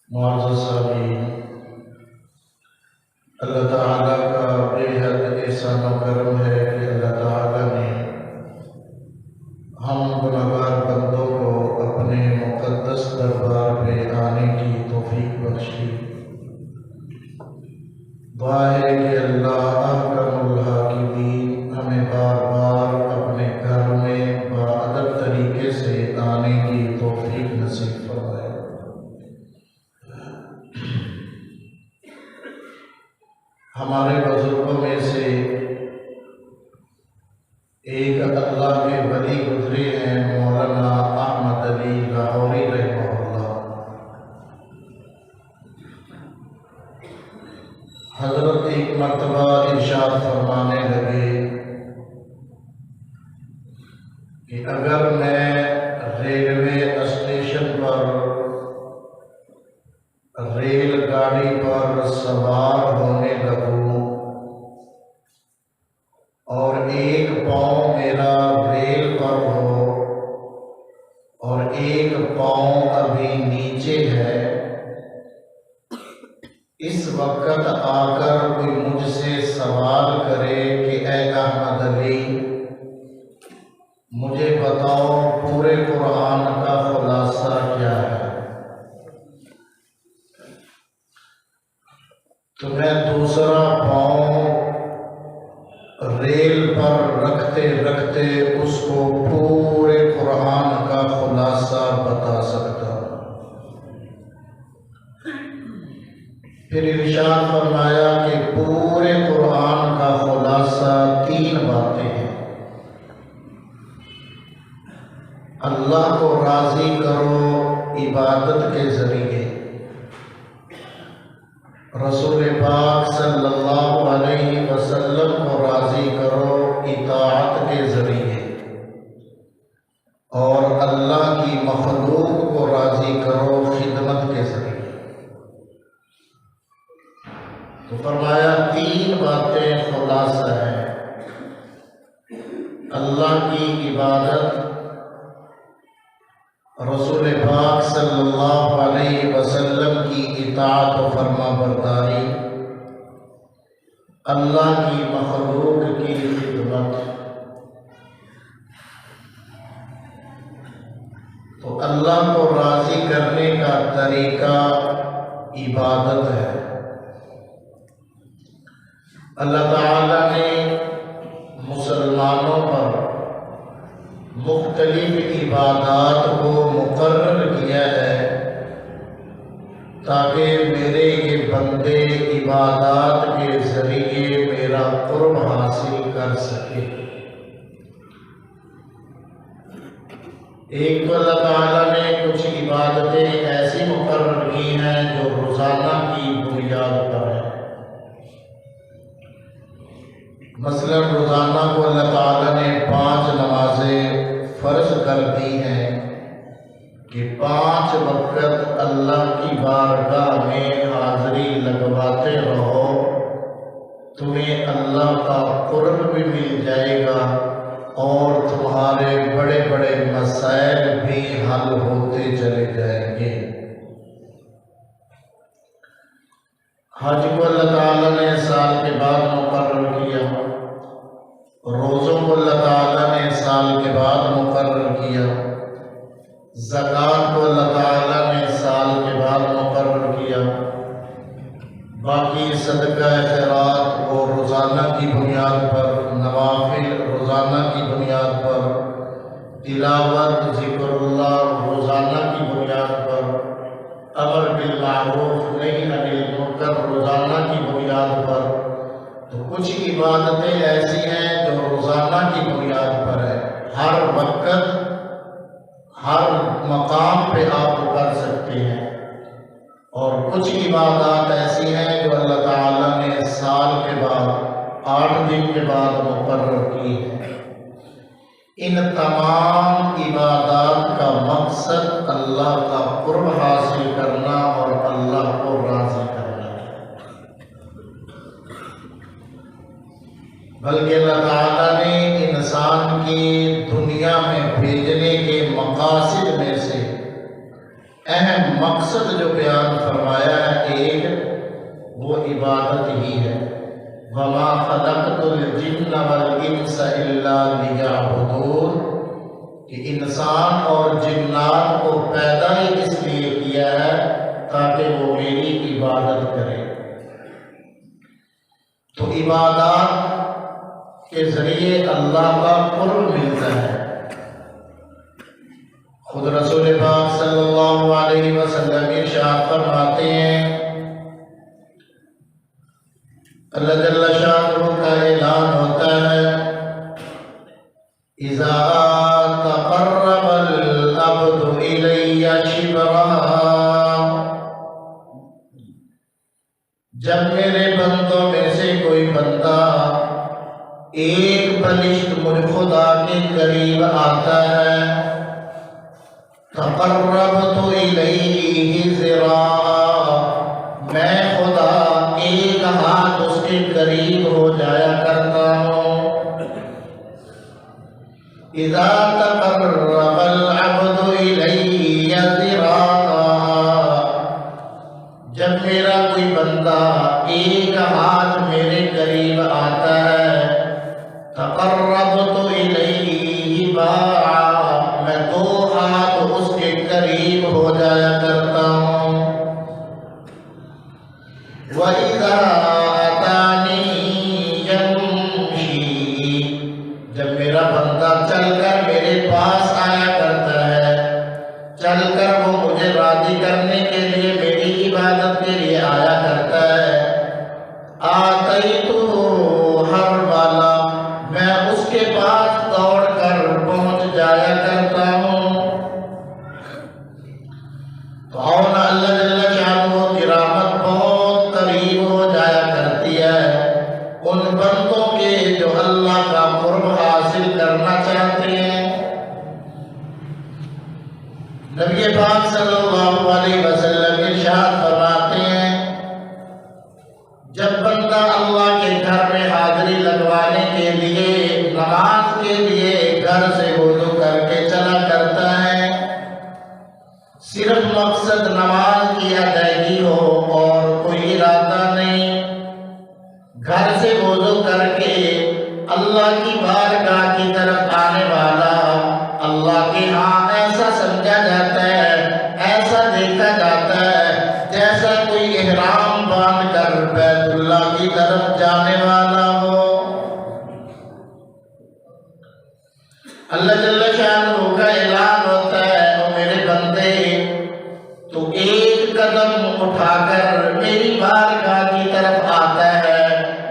معزز سامعین، اللہ تعالیٰ کا بے حد احسان و کرم ہے کہ اللہ تعالیٰ نے ہم گنہگار بندوں کو اپنے مقدس دربار پہ آنے کی توفیق بخشی۔ دعا ہے کہ اللہ احکم الحاکمین ہمیں بار بار اپنے گھر میں باادب طریقے سے آنے کی توفیق نصیب فرمائے۔ ہمارے بزرگوں میں سے ایک اللہ کے ولی گزرے ہیں، مولانا احمد علی لاہوری رحمہ اللہ۔ حضرت ایک مرتبہ ارشاد فرمانے لگے کہ اگر میں ریلوے اسٹیشن پر ریل گاڑی پر سوار ہونے لگوں اور ایک پاؤں میرا ریل پر ہو اور ایک پاؤں ابھی نیچے ہے، اس وقت آ کر کوئی مجھ سے سوال کرے کہ اے احمد علی، مجھے بتاؤ پورے قرآن کا خلاصہ کیا ہے، تو میں دوسرا پاؤں ریل پر رکھتے رکھتے اس کو پورے قرآن کا خلاصہ بتا سکتا ہوں۔ پھر ارشاد فرمایا کہ پورے قرآن کا خلاصہ 3 باتیں ہیں۔ اللہ کو راضی کرو عبادت کے ذریعے، رسول پاک صلی اللہ علیہ وسلم کو راضی کرو اطاعت کے ذریعے، اور اللہ کی مخلوق کو راضی کرو خدمت کے ذریعے۔ تو فرمایا 3 باتیں خلاصہ ہیں: اللہ کی عبادت، رسول پاک صلی اللہ علیہ وسلم کی اطاعت و فرما برداری، اللہ کی مخلوق کی خدمت۔ تو اللہ کو راضی کرنے کا طریقہ عبادت ہے۔ اللہ تعالیٰ نے مسلمانوں پر مختلف عبادات کو مقرر کیا ہے تاکہ میرے یہ بندے عبادات کے ذریعے میرا قرب حاصل کر سکے۔ ایک تو اللہ تعالیٰ نے کچھ عبادتیں ایسی مقرر کی ہیں جو روزانہ کی بنیاد پر ہیں۔ مثلا روزانہ کو اللہ تعالیٰ نے 5 نمازیں فرض کر دی ہیں کہ 5 وقت اللہ کی بارگاہ میں حاضری لگواتے رہو، تمہیں اللہ کا قرب بھی مل جائے گا اور تمہارے بڑے بڑے مسائل بھی حل ہوتے چلے جائیں گے۔ حج کو اللہ تعالیٰ نے سال کے بعد مقرر کیا، روزوں کو اللہ تعالیٰ نے سال کے بعد مقرر کیا، زکوٰۃ کو اللہ تعالیٰ نے سال کے بعد مقرر کیا، باقی صدقہ خیرات وہ روزانہ کی بنیاد پر، نوافل روزانہ کی بنیاد پر، تلاوت ذکر اللہ روزانہ کی بنیاد پر، امر بالمعروف نہی عن المنکر روزانہ کی بنیاد پر۔ تو کچھ عبادتیں ایسی ہیں جو روزانہ کی بنیاد پر ہے، ہر وقت ہر مقام پہ آپ کر سکتے ہیں، اور کچھ عبادات ایسی ہیں جو اللہ تعالیٰ نے سال کے بعد 8 دن کے بعد مقرر کی ہے۔ ان تمام عبادات کا مقصد اللہ کا قرب حاصل کرنا اور اللہ کو راضی کرنا، بلکہ اللہ تعالیٰ نے انسان کی دنیا میں بھیجنے کے مقاصد میں سے اہم مقصد جو بیان فرمایا عبادت ہی ہے۔ وَمَا خَلَقْتُ الْجِنَّ وَالْإِنسَ إِلَّا لِيَعْبُدُونِ، کہ انسان اور جنات کو پیدا ہی اس لیے کیا ہے تاکہ وہ میری عبادت کرے۔ تو عبادات کے ذریعے اللہ کا قرب ملتا ہے۔ خود رسول پاک صلی اللہ علیہ وسلم ارشاد فرماتے ہیں، اللہ جل شانہ کا اعلان ہوتا ہے، اذا تقرب العبد الی شبرا، جب میرے بندوں میں سے کوئی بندہ ایک بلشت مجھ خدا کے قریب آتا ہے، تقربت الیہ ذراعا، میں خدا ایک ہاتھ اس کے قریب ہو جایا کرتا ہوں۔ اذا تقرب العبد الی ذراعا، جب میرا کوئی بندہ ایک ہاتھ میرے قریب آتا ہے، تقربت الیہ باعا، میں دو ہاتھ اس کے قریب ہو جایا کرتا ہوں۔ وَإِذَا أَتَانِي يَمْشِي، جب میرا بندہ چل کر میرے پاس آیا کرتا ہے، چل کر وہ مجھے راضی کرنے کے لیے میری عبادت کے لیے آیا کرتا ہے، آتَيْتُهُ هَرْوَلًا، میں اس کے پاس دوڑ کر پہنچ جایا کرتا ہوں۔ تو اللہ جل شانہ کی رحمت بہت قریب ہو جایا کرتی ہے ان بندوں کے جو اللہ کا قرب حاصل کرنا چاہتے ہیں۔ نبی پاک صلی اللہ علیہ وسلم ارشاد فرماتے ہیں، جب بندہ اللہ کے گھر میں حاضری لگوانے کے لیے، نماز کے لیے گھر سے وضو کر کے چلا کرتا ہے، صرف مقصد نماز کی ادائیگی ہو اور کوئی ارادہ نہیں، گھر سے وضو کر کے اللہ کی بارگاہ کی طرف آنے والا اللہ کے ہاں ایسا سمجھا جاتا ہے، ایسا دیکھا جاتا ہے جیسا کوئی احرام باندھ کر بیت اللہ کی طرف جانے والا ہو۔ اللہ جل شانہ کا اعلان ہوتا ہے، او میرے بندے، تو ایک قدم اٹھا کر میری بارگاہ کی طرف آتا ہے،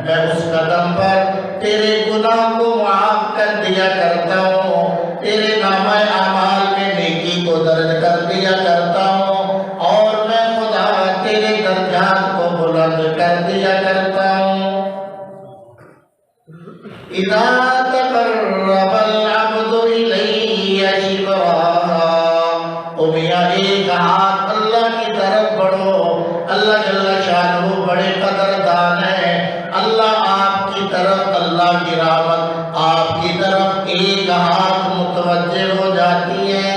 میں اس قدم پر تیرے گناہ کو معاف کر دیا کرتا ہوں، تیرے نامہ اعمال میں نیکی کو درج کر دیا کرتا ہوں، اور میں خدا تیرے درجات کو بلند کر دیا کرتا ہوں۔ اذا تقرب العبد الی شبرا، او میاں ایک ہاتھ اللہ کی طرف بڑھو۔ اللہ جل شانہ بڑے قدردان ہیں، اللہ آپ کی طرف، اللہ کی رحمت آپ کی طرف ایک ہاتھ متوجہ ہو جاتی ہے۔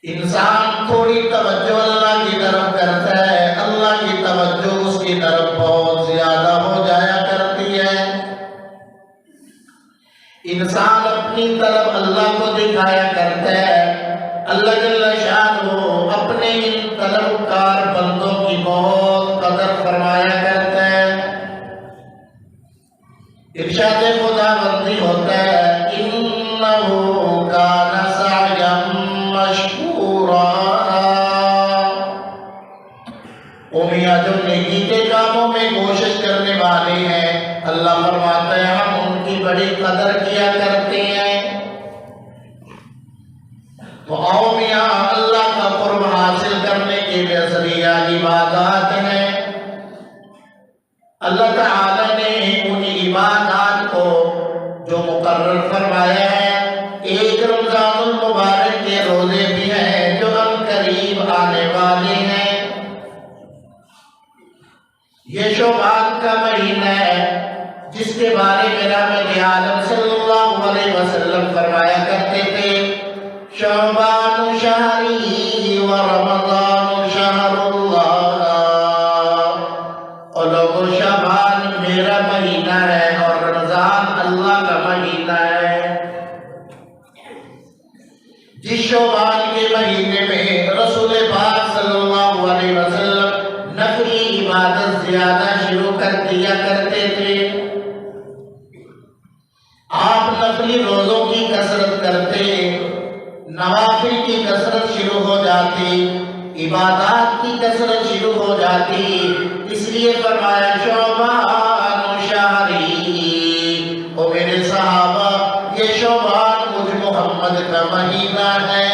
انسان تھوڑی توجہ اللہ کی طرف کرتا ہے، اللہ کی توجہ اس کی طرف بہت زیادہ ہو جایا کرتی ہے۔ انسان اپنی طرف اللہ کو دکھایا کرتا ہے، اللہ جل شانہ اپنے ان طلبکار بندوں کی بہت قدر فرمایا کرتا ہے۔ ارشاد خدا بندی ہوتا ہے، انہو کان سعیا مشکورا، او میاں جو نیکی کے کاموں میں کوشش کرنے والے ہیں، اللہ فرماتا ہے ہم ان کی بڑی قدر کیا کرتے ہیں۔ تو آؤ میاں اللہ کا قرب حاصل کرنے کے لیے ذریعہ عبادات ہیں۔ اللہ تعالی نے ان عبادات کو جو مقرر فرمایا ہے، ایک رمضان المبارک کے روزے بھی ہیں جو ہم قریب آنے والے ہیں۔ یہ شعبان کا مہینہ ہے جس کے بارے میں رحمت عالم صلی اللہ علیہ وسلم فرمایا کرتے تھے، شعبان شہری و رمضان شہر اللہ، جاتی، عبادات کی کثرت شروع ہو جاتی، اس لیے فرمایا شعبان شہری، او میرے صحابہ یہ شعبان مجھ محمد کا مہینہ ہے۔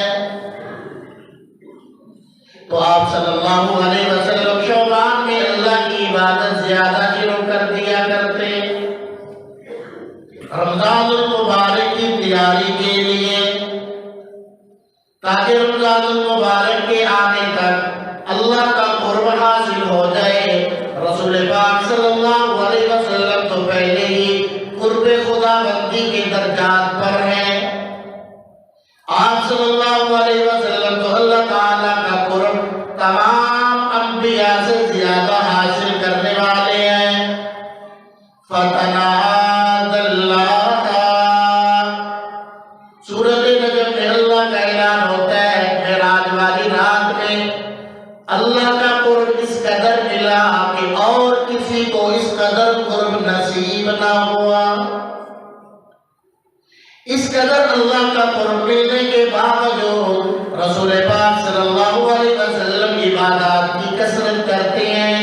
تو آپ صلی اللہ علیہ وسلم شعبان میں اللہ کی عبادت زیادہ شروع کر دیا کرتے، رمضان المبارک کی تیاری کے لیے، تاکہ رمضان المبارک کے آنے تک اللہ کا قرب حاصل ہو جائے۔ رسول پاک صلی اللہ علیہ وسلم تو پہلے ہی قرب خدا بندی کے درجات پر ہیں، آپ صلی اللہ علیہ وسلم تو اللہ تعالیٰ کا قرب تمام انبیاء سے زیادہ حاصل کرنے والے ہیں۔ فتنادى اللہ، سورۃ نجم میں اللہ کا اعلان ہوتا ہے، معراج والی رات میں اللہ کا قرب اس قدر ملا کہ اور کسی کو اس قدر قرب نصیب نہ ہوا۔ اس قدر اللہ کا قرب ملنے کے باوجود رسول پاک صلی اللہ علیہ وسلم عبادات کی کثرت کرتے ہیں،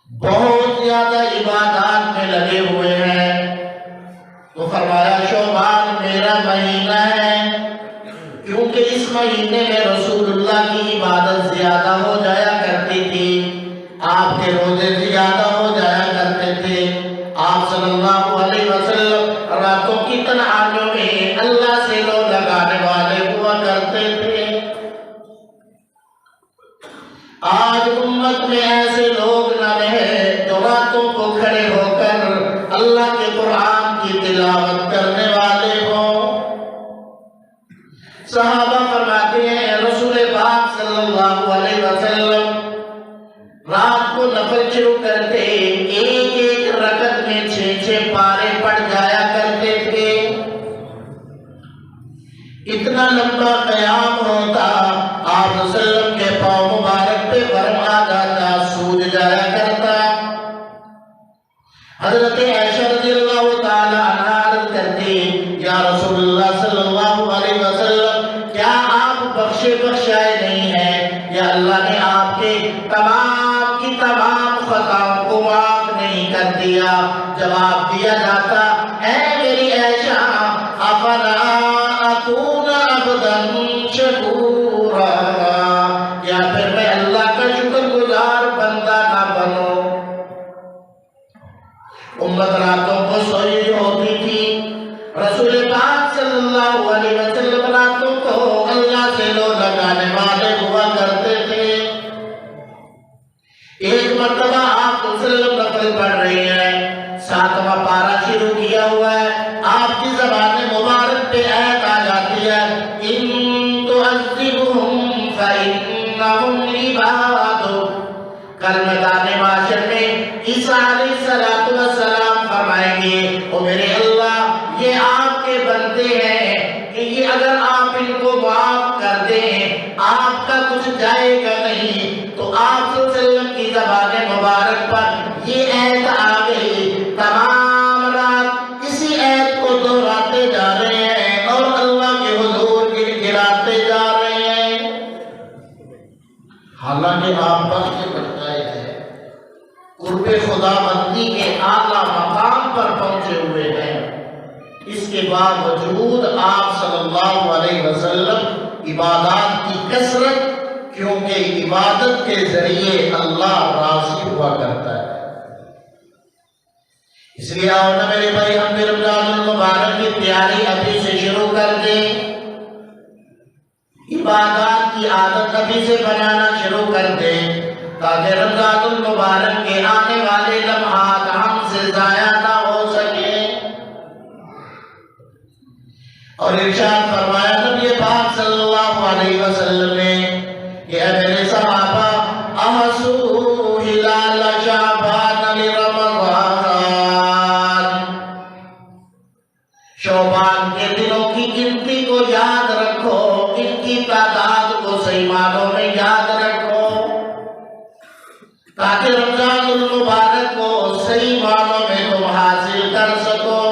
بہت زیادہ عبادات میں لگے ہوئے ہیں۔ تو فرمایا شعبان میرا مہینہ ہے، کیونکہ اس مہینے میں رسول اللہ کی عبادت زیادہ ہو جایا کرتی تھی، آپ کے روزے زیادہ ہو جایا کرتے تھے، آپ صلی اللہ علیہ وسلم راتوں کی تنہائیوں میں اللہ سے لو لگانے والے ہوا کرتے تھے۔ آج امت میں ایسے لوگ نہ رہے جو راتوں کو کھڑے ہو کر اللہ کے قرآن کی تلاوت کرنے والے ہوں۔ صحابہ فرماتے ہیں رسول پاک صلی اللہ علیہ وسلم رات کو نفل شروع کرتے، ایک ایک رکعت میں 6 پارے پڑھ جایا کرتے تھے، اتنا لمبا قیام ہوتا، آپ وسلم کے پاؤں مبارک پہ ورم آ جاتا، سوج جایا کرتا۔ حضرت عائشہ رضی اللہ تعالی عنہا عرض کرتی، یا رسول اللہ صلی اللہ علیہ وسلم کیا آپ بخشائے نہیں ہیں، یا اللہ نے آپ کے تمام کی تمام خطاؤں کو معاف نہیں کر دیا؟ جواب دیا جاتا، اے میری عائشہ افلا اکون عبدا شکورا، یا پھر میں اللہ کا شکر گزار بندہ نہ بنوں؟ امت راتوں کو سوئی ہوتی تھی، رسول پاک صلی اللہ علیہ وسلم راتوں کو اللہ سے لو لگانے والے ہوا کرتے تھے۔ ایک مرتبہ آپ وسلم نفل پڑھ رہے ہیں، 7واں پارہ شروع کیا ہوا ہے، آپ کی زبان مبارک پہ آیت آ جاتی ہے، ان تعذبہم فإنہم عبادک۔ کل میدان محشر میں عیسیٰ علیہ السلام فرمائیں گے، او میرے اللہ یہ آپ کے بندے ہیں کہ یہ اگر آپ ان کو معاف کر دیں آپ کا کچھ جائے گا نہیں۔ تو آپ صلی اللہ علیہ وسلم کی زبان مبارک پر یہ آیت آ گئی، تمام رات اسی آیت کو دہراتے جا رہے ہیں اور اللہ کے حضور گراتے جا رہے ہیں، حالانکہ آپ بخش کے بچائے ہیں، قرب خدا بندی کے اعلیٰ مقام پر پہنچے ہوئے ہیں، اس کے باوجود آپ صلی اللہ علیہ وسلم عبادات کی کثرت، کیونکہ عبادت کے ذریعے اللہ راضی ہوا کرتا ہے۔ اس لیے آؤ نا میرے بھائی، ہم بھی رمضان المبارک کی تیاری ابھی سے شروع کر دیں، عبادات کی عادت ابھی سے بنانا شروع کر دیں، تاکہ رمضان المبارک کے آنے والے لمحات ہم سے ضائع نہ ہو سکے۔ اور ارشاد فرمایا نبی پاک صلی اللہ علیہ وسلم نے کہ اے میرے صحابہ احسو ہلال شعبان لرمضان، شعبان کے دنوں کی گنتی کو یاد رکھو، ان کی تعداد کو صحیح معنوں میں یاد رکھو، تاکہ رمضان المبارک کو صحیح معنوں میں تم حاصل کر سکو۔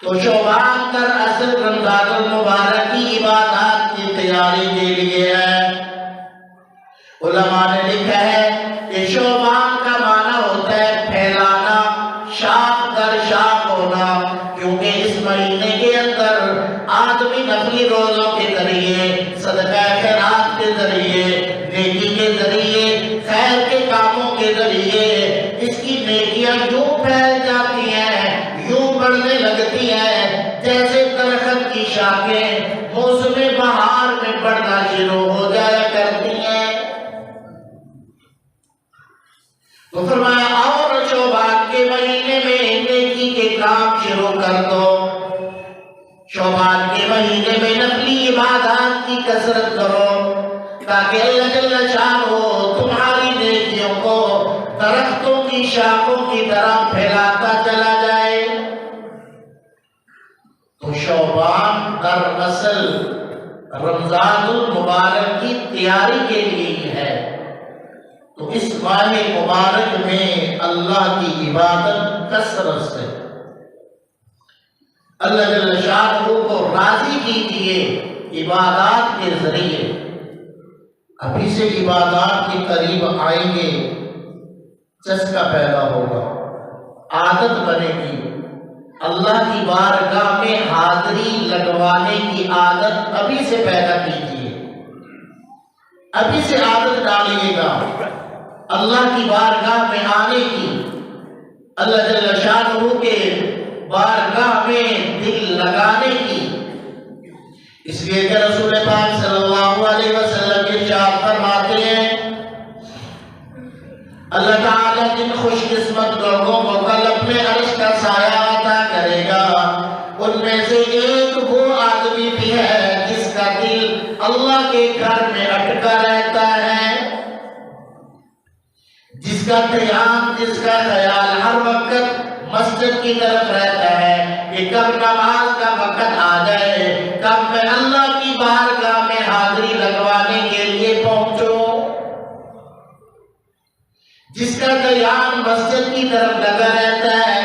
تو شعبان در اصل رمضان المبارک کی عبادات تیاری کے لیے ہے۔ علماء نے لکھا ہے کہ شعبان کا معنی ہوتا ہے پھیلانا، شاخ در شاخ ہونا، کیونکہ اس مہینے کے اندر آدمی نفلی روزوں کے ذریعے، صدقہ خیرات کے ذریعے، نیکی کے ذریعے، خیر کے کاموں کے ذریعے اس کی نیکیاں یوں پھیل جاتی ہیں، یوں بڑھنے لگتی ہیں جیسے درخت کی شاخیں موسم بہار میں بڑھنا شروع ہو جایا کرتی ہیں۔ تو فرمایا اور شعبان کے مہینے میں نیکی کے کام شروع کر دو، شعبان کے مہینے میں نفلی عبادات کی کثرت کرو، تاکہ اللہ جل شانہ تمہاری نیکیوں کو درختوں کی شاخوں کی طرح پھیلاتا چلا جائے۔ تو شعبان دراصل رمضان المبارک کی تیاری کے لیے ہی ہے۔ تو اس ماہ مبارک میں اللہ کی عبادت کثرت سے اللہ جل شانہ کو راضی کیجیے عبادات کے ذریعے۔ ابھی سے عبادات کے قریب آئیں گے، چسکا پیدا ہوگا، عادت بنے گی۔ اللہ کی بارگاہ میں حاضری لگوانے کی عادت ابھی سے پیدا کیجیے، ابھی سے عادت ڈالیے گا اللہ کی بارگاہ میں آنے کی، اللہ جل شانہ کے بارگاہ میں دل لگانے کی۔ اس لیے کہ رسول پاک صلی اللہ علیہ وسلم ارشاد فرماتے ہیں اللہ تعالیٰ جن خوش قسمت لوگوں کو کل اپنے عرش کا سایہ عطا کرے گا، ان میں سے ایک وہ آدمی بھی ہے جس کا دل اللہ کے گھر میں اٹکا رہتا ہے، جس کا قیام، جس کا خیال ہر وقت مسجد کی طرف رہتا ہے کہ کب نماز کا وقت آ جائے، کب میں اللہ کی بارگاہ میں حاضری لگوانے کے لیے پہنچوں، جس کا قیام مسجد کی طرف لگا رہتا ہے،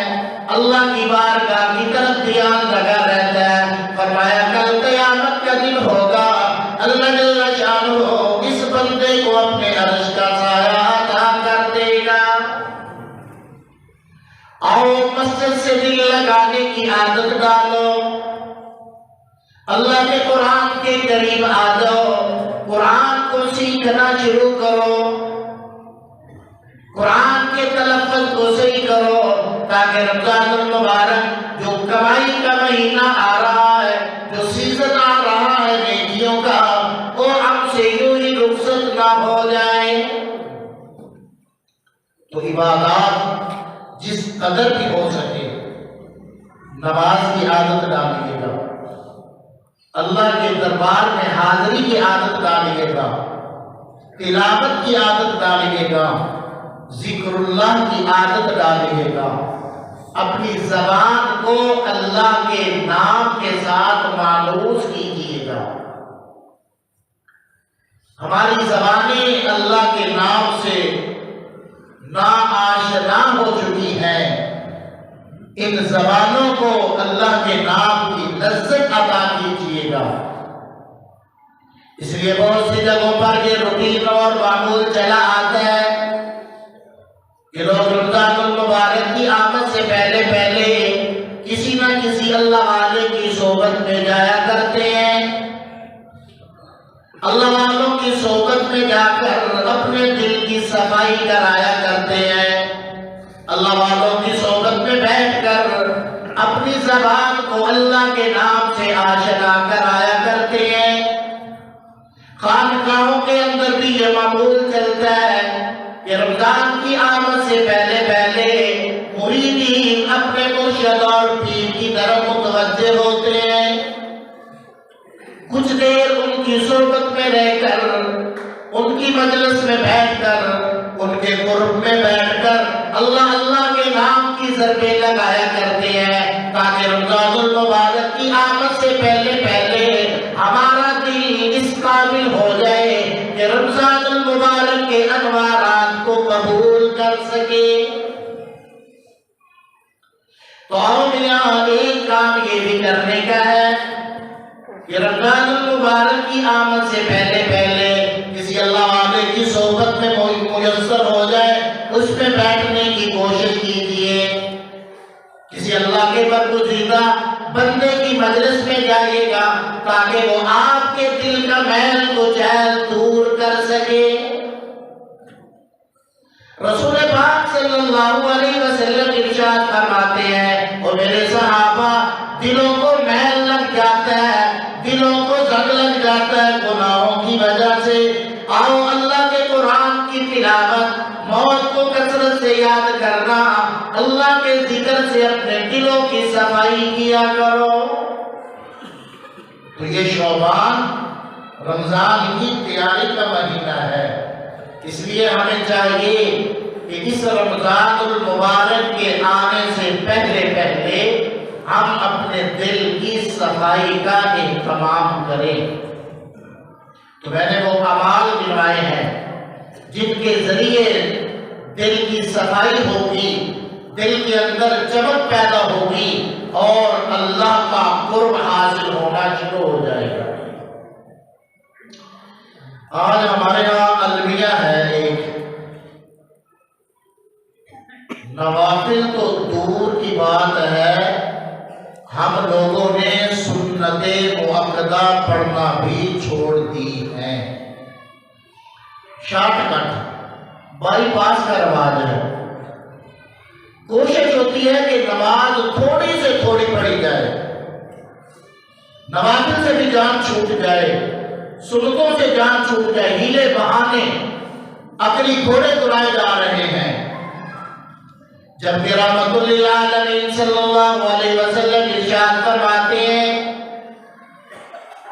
اللہ کی بارگاہ کی طرف دھیان لگا رہتا ہے۔ فرمایا کل قیامت کا دن ہوگا، اللہ جل شانہ اس بندے کو اپنے عرش کا سایہ عطا کر دے گا۔ آؤ مسجد سے دل لگانے کی عادت ڈالو، اللہ کے قرآن کے قریب آ جاؤ، قرآن کو سیکھنا شروع کرو، قرآن کے تلفظ کو صحیح کرو، تاکہ رمضان المبارک جو کمائی کا مہینہ آ رہا ہے، جو سیزن آ رہا ہے نیکیوں کا، وہ ہم سے یوں ہی رخصت نہ ہو جائے۔ تو عبادات جس قدر بھی ہو سکے، نماز کی عادت ڈالیے گا، اللہ کے دربار میں حاضری کی عادت ڈالیے گا، تلاوت کی عادت ڈالیے گا، ذکر اللہ کی عادت ڈالیے گا، اپنی زبان کو اللہ کے نام کے ساتھ مانوس کیجیے گا۔ ہماری زبانیں اللہ کے نام سے ناآشنا ہو چکی ہیں، ان زبانوں کو اللہ کے نام کی لذت عطا کیجیے گا۔ اس لیے بہت سی جگہوں پر یہ روٹین اور معمول چلا آتا ہے کہ لوگ رمضان المبارک کی آمد سے پہلے پہلے کسی نہ کسی اللہ والے کی صحبت میں جایا کرتے ہیں، اللہ والوں کی صحبت میں جا کر اپنے دل کی صفائی کرایا کرتے ہیں، اللہ والوں کی صحبت میں بیٹھ کر اپنی زبان کو اللہ کے نام سے آشنا کرایا کرتے ہیں۔ خانقاہوں کے اندر بھی یہ معمول چلتا ہے کہ رمضان کی آمد سے پہلے پہلے مریدین اپنے مرشد اور پیر کی طرف متوجہ ہوتے ہیں، کچھ دیر ان کی صحبت میں رہ کر، ان کی مجلس میں بیٹھ کر، ان کے قرب میں بیٹھ کر اللہ اللہ کے نام کی ضربیں لگایا کرتے ہیں، تاکہ رمضان المبارک کی آمد سے پہلے پہلے ہمارا دل اس قابل ہو جائے کہ رمضان المبارک کے انوارات کو قبول کر سکے۔ تو ہم یہاں ایک کام یہ بھی کرنے کا ہے کہ رمضان المبارک عالم کی آمد سے پہلے پہلے کسی اللہ والے کی صحبت میں میسر ہو جائے اس میں بیٹھنے کی کوشش کیجیے. کسی اللہ کے برگزیدہ بندے کی مجلس میں جائیے گا تاکہ وہ آپ کے دل کا میل کچیل دور کر سکے. رسول پاک صلی اللہ علیہ وسلم ارشاد فرماتے ہیں اور میرے صحابہ دلوں کو میل لگ جاتا ہے, دلوں کو زنگ لگ جاتا ہے گناہوں کی وجہ سے. آؤ اللہ کے قرآن کی تلاوت, موت کو کثرت سے یاد کرنا, اللہ کے ذکر سے اپنے دلوں کی صفائی کیا کرو. تو یہ شعبان رمضان کی تیاری کا مہینہ ہے, اس لیے ہمیں چاہیے کہ اس رمضان المبارک کے آنے سے پہلے پہلے ہم اپنے دل کی صفائی کا اہتمام کریں. تو میں نے وہ اعمال گنوائے ہیں جن کے ذریعے دل کی صفائی ہوگی, دل کے اندر چمک پیدا ہوگی اور اللہ کا قرب حاصل ہونا شروع ہو جائے گا. آج ہمارے یہاں المیہ ہے ایک, نوافل تو دور کی بات ہے, ہم لوگوں نے سنت مؤکدہ پڑھنا بھی چھوڑ دی ہیں. شارٹ کٹ بائی پاس کا رواج ہے. کوشش ہوتی ہے کہ نماز تھوڑی سے تھوڑی پڑھی جائے, نوافل سے بھی جان چھوٹ جائے, سنتوں سے جان چھوٹ جائے, ہیلے بہانے عقلی گھوڑے دلائے جا رہے ہیں. جبکہ رحمت للعالمین صلی اللہ علیہ وسلم ارشاد فرماتے ہیں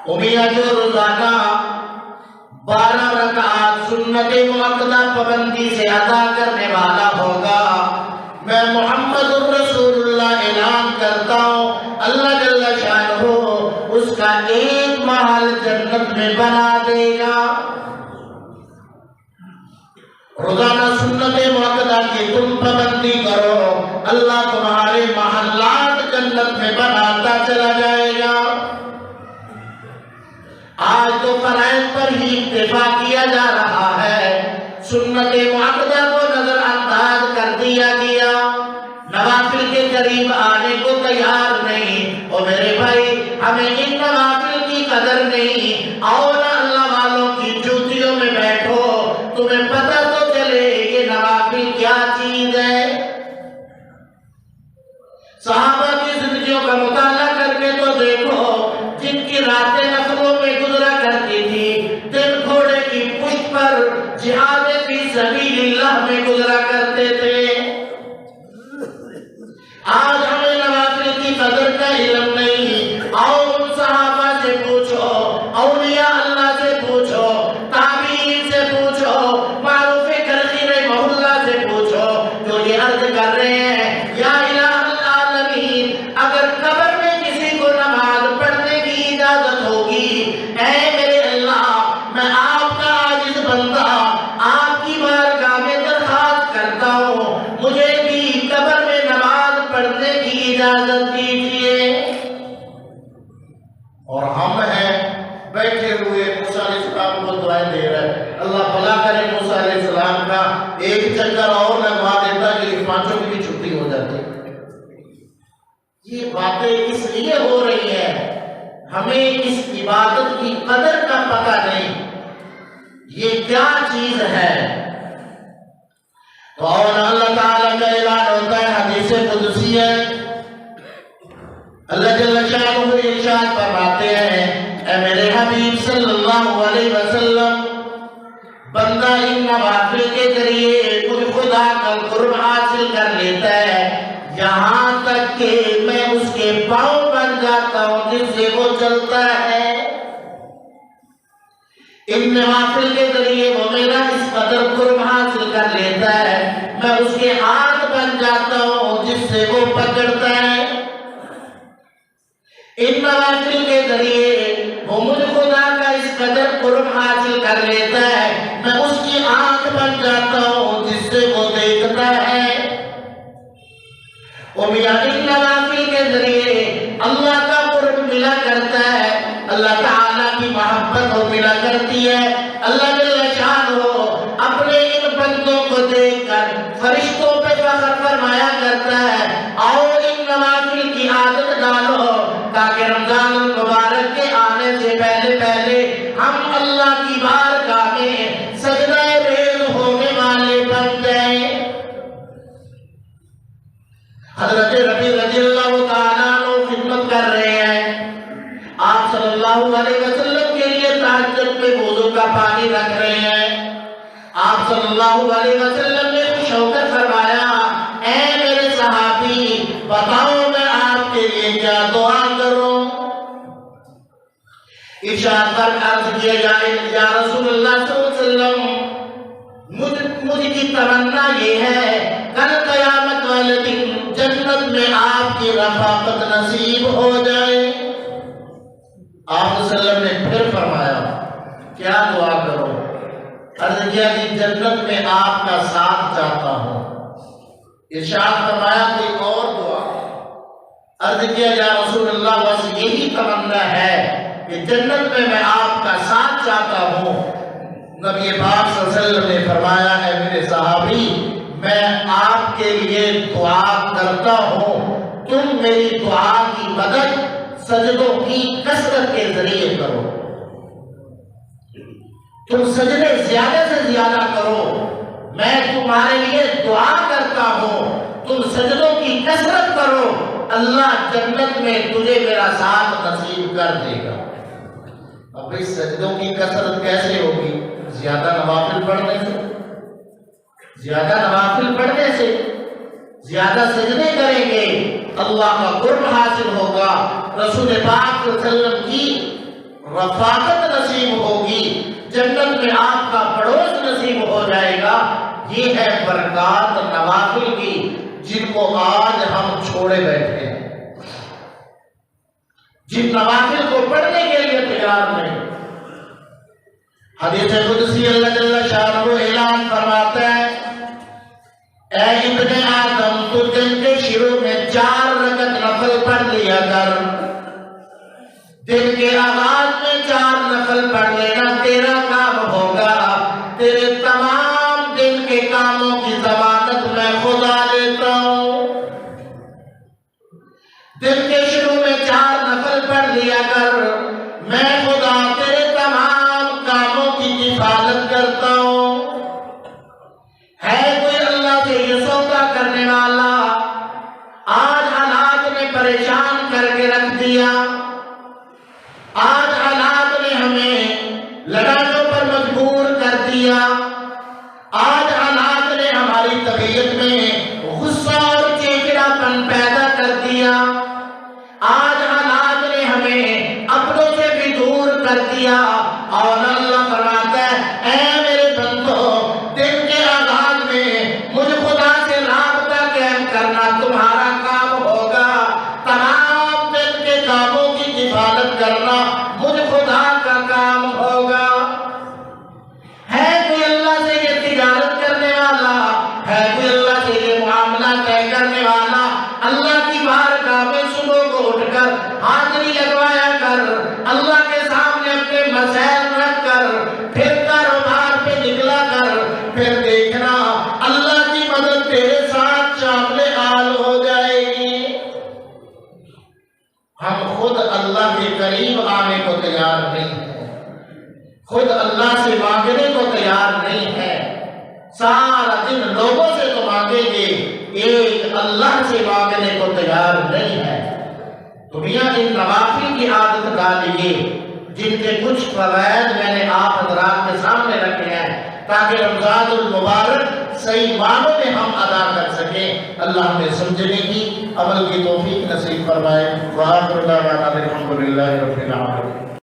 امیہ جو روزانہ 12 رکعات سنت مؤکدہ پابندی سے ادا کرنے والا ہوگا, میں محمد الرسول اللہ اعلان کرتا ہوں اللہ جل شانہ اس کا ایک محل جنت میں بنا دے گا. روزانہ سنت مؤکدہ کی تم پابندی کرو, اللہ تمہارے محلات جنت میں بناتا چلا جائے گا. آج تو فرائض پر ہی اکتفا کیا جا رہا ہے, سنت مؤکدہ کو نظر انداز کر دیا گیا, نوافل کے قریب آنے کو تیار نہیں. اور میرے بھائی ہمیں ان نوافل کی قدر نہیں. آؤ نا اللہ والوں کی جوتیوں میں بیٹھو, تمہیں پتہ تو چلے یہ نوافل کیا چیز ہے. صحابہ کی زندگیوں کا مطالعہ کر کے تو دیکھو, جن کی راتیں نفلوں میں گزرا کرتی تھی, دن گھوڑے کی پشت پر جہاد فی سبیل اللہ میں گزرا کرتے تھے. آج ہمیں نوافل کی قدر کا علم نہیں. آؤ ان صحابہ سے پوچھو, اولیاء اللہ سے پوچھو, تابعین سے پوچھو, معروف کرخی رحمہ اللہ سے پوچھو, جو یہ عرض کر رہے ہیں یا الہ العالمین اگر قبر میں کسی کو نماز پڑھنے کی اجازت ہوگی, اے میرے اللہ میں آپ کا عاجز بندہ آپ کی بارگاہ میں درخواست کرتا ہوں, مجھے بھی قبر میں نماز پڑھنے کی اجازت دیجیے. اور ہم ہیں بیٹھے ہوئے موسیٰ علیہ السلام کو دعائیں دے رہے ہیں, اللہ بھلا کرے موسیٰ علیہ السلام کا ایک چکر اور لگوا دیتا کہ ان 5 کی بھی چھٹی ہو جاتی. یہ باتیں اس لیے ہو رہی ہیں, ہمیں اس عبادت کی قدر کا پتہ نہیں, یہ کیا چیز ہے. تو اور اللہ تعالیٰ کا اعلان ہوتا ہے حدیث قدسی ہے, اللہ جل شانہ ارشاد فرماتے ہیں اے میرے حبیب صلی اللہ علیہ وسلم, بندہ ان نوافل کے ذریعے مجھ خدا کا قرب حاصل کر لیتا ہے یہاں تک کہ میں اس کے پاؤں بن جاتا ہوں جس سے وہ چلتا ہے. ان نوافل کے ذریعے وہ میرا اس قدر قرب حاصل کر لیتا ہے, میں اس کے ہاتھ بن جاتا ہوں جس سے وہ پکڑتا ہے. ان نوافل کے ذریعے وہ مجھ خدا کا اس قدر قرب حاصل کر لیتا ہے, میں اس کی آنکھ بن جاتا ہوں جس سے وہ دیکھتا ہے. اور ان نوافل کے ذریعے اللہ کا قرب ملا کرتا ہے, اللہ تعالیٰ کی محبت ہو ملا کرتی ہے۔ اللہ جل شانہ اپنے ان بندوں کو دیکھ کر فرشتوں پہ فخر فرمایا کرتا ہے، آؤ ان نوافل کی عادت ڈالو تاکہ رمضان المبارک کے آنے سے پہلے پہلے ہم اللہ کی بارگاہ میں سجدہ ریز ہونے والے بن جائیں۔ حضرت ربی رضی اللہ تعالیٰ عنہ خدمت کر رہے ہیں، آپ صلی اللہ علیہ وسلم کے لیے تہجد میں وضو کا پانی رکھ رہے ہیں۔ آپ صلی اللہ علیہ وسلم نے خوش ہو کر فرمایا، اے میرے صحابی بتاؤ میں آپ کے لیے کیا دعا کروں؟ ارشاد پر عرض کیا جائے، یا رسول اللہ صلی اللہ علیہ وسلم مجھ کی تمنا یہ ہے کل قیامت والے دن جنت میں آپ کی رفاقت نصیب ہو جائے۔ آپ صلی اللہ علیہ وسلم نے پھر فرمایا کیا دعا کرو؟ عرض کیا کہ جنت میں آپ کا ساتھ چاہتا ہوں۔ ارشاد فرمایا کوئی اور دعا؟ عرض کیا یا رسول اللہ بس یہی تمنا ہے کہ جنت میں آپ کا ساتھ چاہتا ہوں۔ نبی پاک صلی اللہ علیہ وسلم نے فرمایا ہے میرے صحابی میں آپ کے لیے دعا کرتا ہوں، تم میری دعا کی مدد سجدوں کی کثرت کے ذریعے کرو، تم سجدے زیادہ سے زیادہ کرو، میں تمہارے لیے دعا کرتا ہوں، تم سجدوں کی کثرت کرو، اللہ جنت میں تجھے میرا ساتھ نصیب کر دے گا۔ اب اس سجدوں کی کثرت کیسے ہوگی؟ زیادہ نوافل پڑھنے سے، زیادہ نوافل پڑھنے سے، زیادہ سجدے کریں گے اللہ کا قرب حاصل ہوگا، رسول پاک صلی اللہ علیہ وسلم کی رفاقت نصیب ہوگی، جنت میں آپ کا پڑوس نصیب ہو جائے گا۔ یہ ہے برکات نوافل کی جن کو آج ہم چھوڑے بیٹھے ہیں، جن نوافل کو پڑھنے کے لیے تیار نہیں۔ حدیث قدسی اللہ جل شانہ اعلان فرماتا ہے، اے ابن آدم تو دن کے شروع میں 4 رکعت نفل پڑھ لیا کر، دن کے آغاز میں 4 نفل پڑھ لینا تیرا کام ہوگا، تیرے تمام دن کے کاموں کی ضمانت میں خدا لیتا ہوں۔ دن کے شروع میں 4 نفل پڑھ لیا کر، میں خدا تیرے تمام کاموں کی کفالت کرتا ہوں۔ ہے کوئی اللہ سے یہ سودا کرنے والا؟ آج حالات نے پریشان کر کے رکھ دیا، آج حالات نے ہمیں لڑائیوں پر مجبور کر دیا، آج حالات نے ہماری طبیعت میں غصہ اور چڑچڑاپن پیدا کر دیا، آج حالات نے ہمیں اپنوں سے بھی دور کر دیا، اور اللہ فرماتا ہے اے میرے بندو دن کے آغاز میں مجھ خدا سے رابطہ قائم کرنا تمہارا کام ہوگا، تمام دن کے کاموں کی کفالت کرنا مجھ خدا کا کام ہوگا۔ ہے کوئی اللہ سے یہ تجارت کرنے والا؟ ہے کوئی اللہ سے یہ معاملہ طے کرنے والا؟ اللہ کی بارگاہ میں صبح کو اٹھ کر حاضری لگوایا کر، اللہ کے سامنے اپنے مسائل رکھ کر، پھر کاروبار پہ نکلا کر، پھر دیکھنا اللہ کی مدد تیرے ساتھ شامل حال ہو جائے گی۔ ہم خود اللہ کے قریب آنے کو تیار نہیں ہیں، خود اللہ سے مانگنے کو تیار نہیں ہے، سارا دن لوگوں سے تو مانگیں گے، ایک اللہ سے مانگنے کو تیار نہیں ہے۔ دنیا ان نوافل کی عادت ڈالیے جن کے کچھ فوائد میں نے آپ حضرات کے سامنے رکھے ہیں تاکہ رمضان المبارک صحیح معنوں میں ہم ادا کر سکیں۔ اللہ ہمیں سمجھنے کی، عمل کی توفیق نصیب فرمائے۔ وآخر دعوانا الحمدللہ رب العالمین۔